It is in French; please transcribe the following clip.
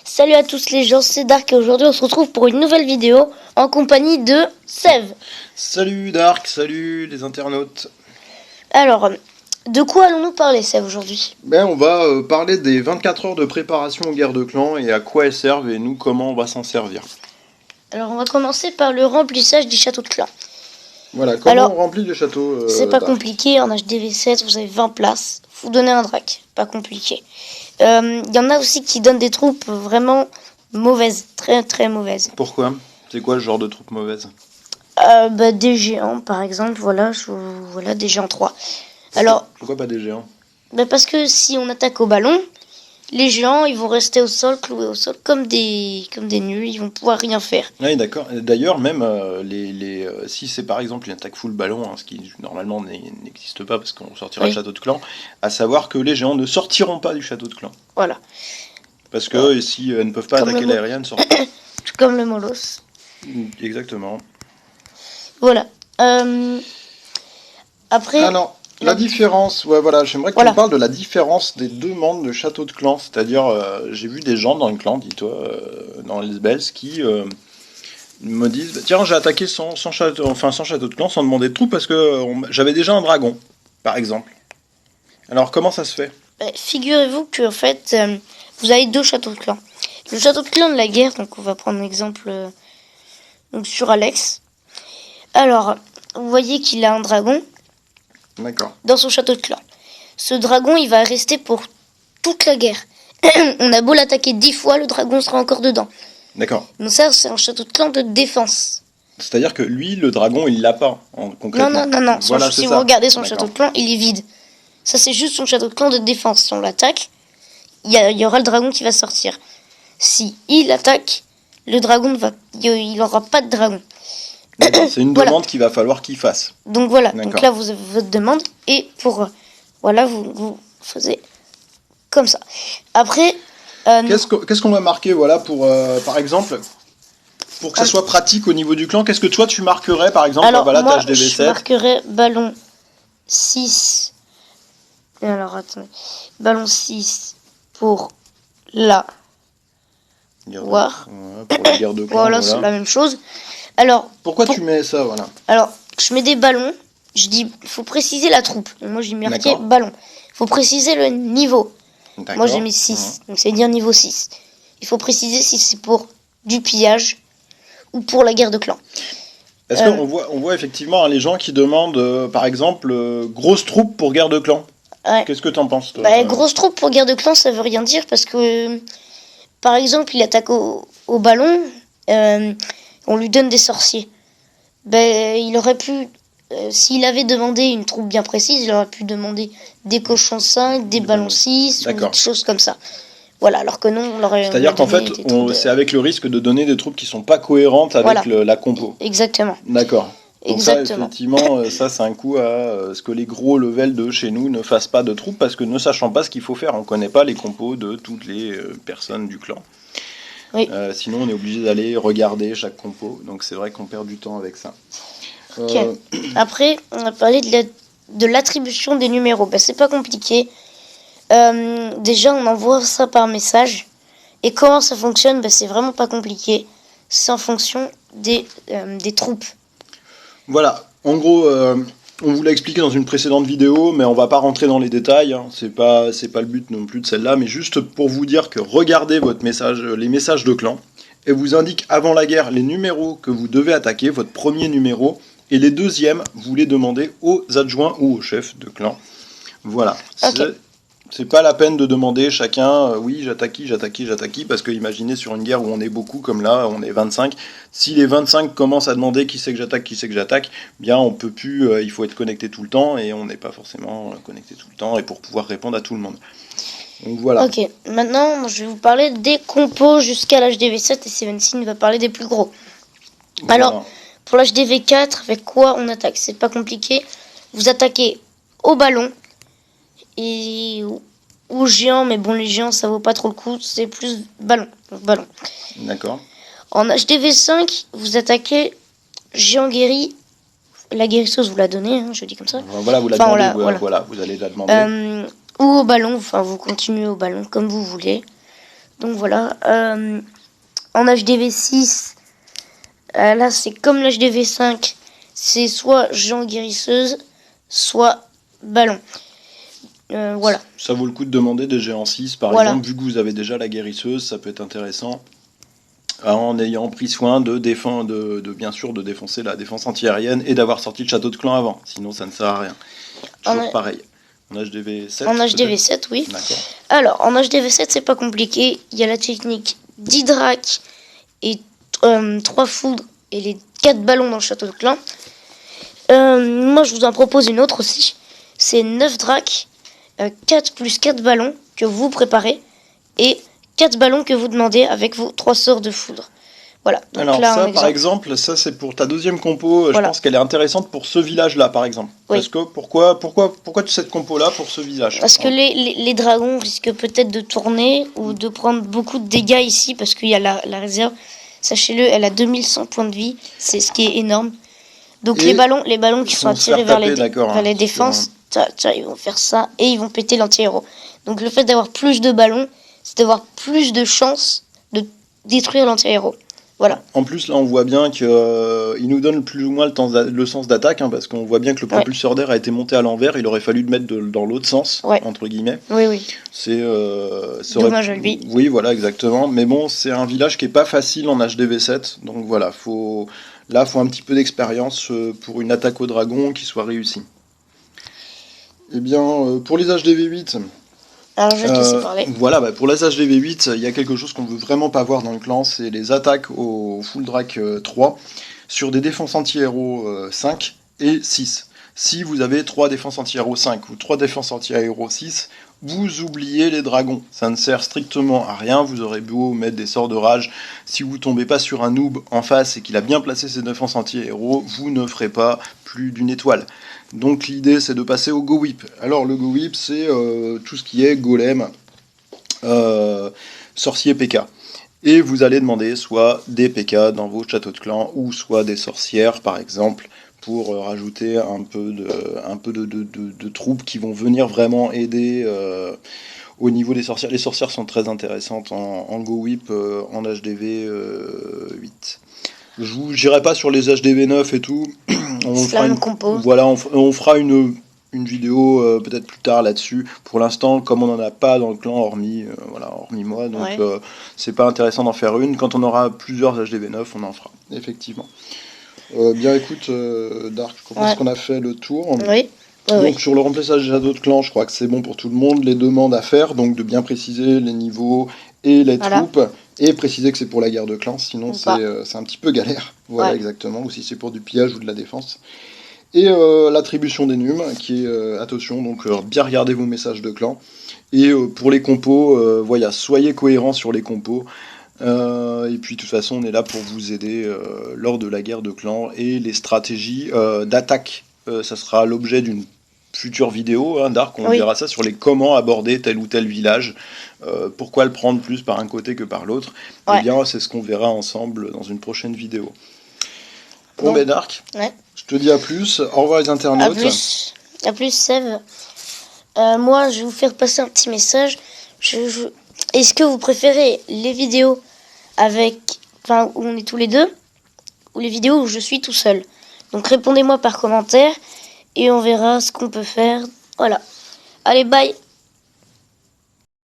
Salut à tous les gens, c'est Dark et aujourd'hui on se retrouve pour une nouvelle vidéo en compagnie de Sève. Salut Dark, salut les internautes. Alors, de quoi allons-nous parler Sève aujourd'hui? On va parler des 24 heures de préparation aux guerres de clans et à quoi elles servent et nous comment on va s'en servir. Alors on va commencer par le remplissage du château de clan. Voilà, comment on remplit le château c'est pas Dark. compliqué, en HDV7 vous avez 20 places, vous donnez un drac, pas compliqué. Il y en a aussi qui donnent des troupes vraiment mauvaises, très très mauvaises. Pourquoi? C'est quoi le genre de troupe mauvaise? Des géants par exemple, voilà, des géants 3. Alors, pourquoi pas des géants? Parce que si on attaque au ballon, les géants ils vont rester au sol, cloués au sol comme des nuls, ils vont pouvoir rien faire. Oui, d'accord. D'ailleurs, même si c'est par exemple une attaque full ballon, ce qui normalement n'existe pas parce qu'on sortira le château de clan, à savoir que les géants ne sortiront pas du château de clan. Voilà. Parce que si elles ne peuvent pas attaquer l'aérien, elles ne sortent pas. Tout comme le Molos. Exactement. Voilà. Après. Alors, la différence, voilà, j'aimerais que tu me parles de la différence des deux membres de château de clan. C'est-à-dire, j'ai vu des gens dans le clan, dis-toi, dans les Bells, qui me disent tiens, j'ai attaqué sans château de clan, sans demander de troupes, parce que j'avais déjà un dragon, par exemple. Alors, comment ça se fait? Figurez-vous que, en fait, vous avez deux châteaux de clan. Le château de clan de la guerre, donc on va prendre un exemple sur Alex. Alors, vous voyez qu'il a un dragon. D'accord. Dans son château de clan. Ce dragon, il va rester pour toute la guerre. On a beau l'attaquer 10 fois, le dragon sera encore dedans. D'accord. Donc ça, c'est un château de clan de défense. C'est-à-dire que lui, le dragon, il l'a pas, concrètement. Non. Voilà, si vous regardez son château de clan, il est vide. Ça, c'est juste son château de clan de défense. Si on l'attaque, il y aura le dragon qui va sortir. Si il attaque, le dragon il n'aura pas de dragon. C'est une demande qu'il va falloir qu'il fasse. Donc voilà, donc là vous avez votre demande et pour vous faisiez comme ça. Après, qu'est-ce qu'on va marquer pour par exemple pour que ça soit pratique au niveau du clan, qu'est-ce que toi tu marquerais par exemple? Alors moi HDV7. je marquerais ballon 6. Alors attendez, ballon 6 pour la war. Pour la guerre de clan. Voilà, c'est la même chose. Alors, pourquoi tu mets ça, voilà? Alors, je mets des ballons. Je dis, faut préciser la troupe. Moi, j'ai marqué ballon. Faut préciser le niveau. Moi, j'ai mis 6. Donc, c'est dire niveau 6. Il faut préciser si c'est pour du pillage ou pour la guerre de clan. Est-ce qu'on voit effectivement les gens qui demandent, par exemple, grosse troupe pour guerre de clan? Ouais. Qu'est-ce que t'en penses, toi? Grosse troupe pour guerre de clan, ça veut rien dire parce que, par exemple, il attaque au ballon. On lui donne des sorciers. Il aurait pu, s'il avait demandé une troupe bien précise, il aurait pu demander des cochons 5, des ballons 6, ou des choses comme ça. Voilà, alors que non, on l'aurait. C'est-à-dire qu'en fait, c'est avec le risque de donner des troupes qui sont pas cohérentes avec la compo. Exactement. D'accord. Donc exactement. ça, effectivement, ça c'est un coup à ce que les gros levels de chez nous ne fassent pas de troupes parce que ne sachant pas ce qu'il faut faire, on connaît pas les compos de toutes les personnes du clan. Oui. Sinon, on est obligé d'aller regarder chaque compo. Donc, c'est vrai qu'on perd du temps avec ça. Ok. Après, on a parlé de l'attribution des numéros. C'est pas compliqué. Déjà, on envoie ça par message. Et comment ça fonctionne? C'est vraiment pas compliqué. C'est en fonction des troupes. Voilà. En gros, on vous l'a expliqué dans une précédente vidéo, mais on va pas rentrer dans les détails. C'est pas le but non plus de celle-là, mais juste pour vous dire que regardez les messages de clan, et vous indique avant la guerre les numéros que vous devez attaquer, votre premier numéro, et les deuxièmes, vous les demandez aux adjoints ou aux chefs de clan. Voilà. Okay. C'est pas la peine de demander chacun, oui, j'attaque qui, parce que imaginez sur une guerre où on est beaucoup, comme là, on est 25, si les 25 commencent à demander qui c'est que j'attaque, bien on peut plus, il faut être connecté tout le temps, et on n'est pas forcément connecté tout le temps, et pour pouvoir répondre à tout le monde. Donc voilà. Ok, maintenant je vais vous parler des compos jusqu'à l'HDV7 et Seventeen va parler des plus gros. Voilà. Alors, pour l'HDV4, avec quoi on attaque? C'est pas compliqué, vous attaquez au ballon, et ou géant, mais bon les géants ça vaut pas trop le coup, c'est plus ballon. D'accord. En HDV5, vous attaquez géant guéri, la guérisseuse vous la donnez, je dis comme ça. Voilà, vous la demandez, voilà, vous allez la demander. Ou au ballon, vous continuez au ballon comme vous voulez. Donc voilà. En HDV6, là c'est comme l'HDV5, c'est soit géant guérisseuse, soit ballon. Voilà. Ça vaut le coup de demander des géants 6, par exemple, vu que vous avez déjà la guérisseuse, ça peut être intéressant. En ayant pris soin de bien sûr de défoncer la défense antiaérienne et d'avoir sorti le château de clan avant, sinon ça ne sert à rien. Toujours pareil. En HDV7. En HDV7, oui. D'accord. Alors, en HDV7, c'est pas compliqué. Il y a la technique 10 dracs et 3 foudres et les 4 ballons dans le château de clan. Moi, je vous en propose une autre aussi. C'est 9 dracs, 4 plus 4 ballons que vous préparez et 4 ballons que vous demandez avec vos 3 sorts de foudre. Voilà. Donc alors là, ça, par exemple, ça c'est pour ta deuxième compo. Voilà. Je pense qu'elle est intéressante pour ce village-là, par exemple. Oui. Parce que pourquoi cette compo-là pour ce village? Parce que les dragons risquent peut-être de tourner ou de prendre beaucoup de dégâts ici parce qu'il y a la réserve. Sachez-le, elle a 2100 points de vie. C'est ce qui est énorme. Donc les ballons qui sont attirés vers les défenses, ils vont faire ça et ils vont péter l'anti-héros. Donc le fait d'avoir plus de ballons, c'est d'avoir plus de chances de détruire l'anti-héros. Voilà. En plus, là, on voit bien qu'il nous donne plus ou moins le sens d'attaque, hein, parce qu'on voit bien que le propulseur d'air a été monté à l'envers. Il aurait fallu le mettre dans l'autre sens, entre guillemets. Oui. C'est dommage à lui. Oui, voilà, exactement. Mais bon, c'est un village qui est pas facile en HDV7, donc voilà, faut un petit peu d'expérience pour une attaque au dragon qui soit réussie. Eh bien, pour les HDV8. Alors je vais te laisser parler. Voilà, pour les HDV8, il y a quelque chose qu'on veut vraiment pas voir dans le clan, c'est les attaques au Full Drac 3 sur des défenses anti-héros 5 et 6. Si vous avez 3 défenses anti-héros 5 ou 3 défenses anti-héros 6, vous oubliez les dragons. Ça ne sert strictement à rien, vous aurez beau mettre des sorts de rage. Si vous tombez pas sur un noob en face et qu'il a bien placé ses défenses anti-héros, vous ne ferez pas plus d'une étoile. Donc l'idée c'est de passer au Go Whip. Alors le Go Whip c'est tout ce qui est golem, sorcier PK. Et vous allez demander soit des PK dans vos châteaux de clan ou soit des sorcières par exemple pour rajouter un peu de troupes qui vont venir vraiment aider au niveau des sorcières. Les sorcières sont très intéressantes en Go Whip en HDV 8. Je n'irai pas sur les HDV 9 et tout. On fera on fera une vidéo peut-être plus tard là-dessus. Pour l'instant, comme on n'en a pas dans le clan, hormis moi, donc c'est pas intéressant d'en faire une. Quand on aura plusieurs HDV 9, on en fera, effectivement. Bien écoute, Dark, je pense qu'on a fait le tour. Oui. Donc sur le remplissage des châteaux de clan, je crois que c'est bon pour tout le monde. Les demandes à faire, donc de bien préciser les niveaux et les troupes. Et préciser que c'est pour la guerre de clans, sinon c'est un petit peu galère. Voilà, exactement. Ou si c'est pour du pillage ou de la défense. Et l'attribution des nums, qui est, attention, donc bien regarder vos messages de clan. Et pour les compos, soyez cohérents sur les compos. Et puis de toute façon, on est là pour vous aider lors de la guerre de clans. Et les stratégies d'attaque, ça sera l'objet d'une future vidéo, hein, Dark, on verra ça sur les comment aborder tel ou tel village, pourquoi le prendre plus par un côté que par l'autre. Eh bien, c'est ce qu'on verra ensemble dans une prochaine vidéo. Bon, ben Dark, je te dis à plus, au revoir les internautes. À plus Sève. Moi, je vais vous faire passer un petit message. Est-ce que vous préférez les vidéos où on est tous les deux, ou les vidéos où je suis tout seul? Donc répondez-moi par commentaire. Et on verra ce qu'on peut faire. Voilà. Allez, bye!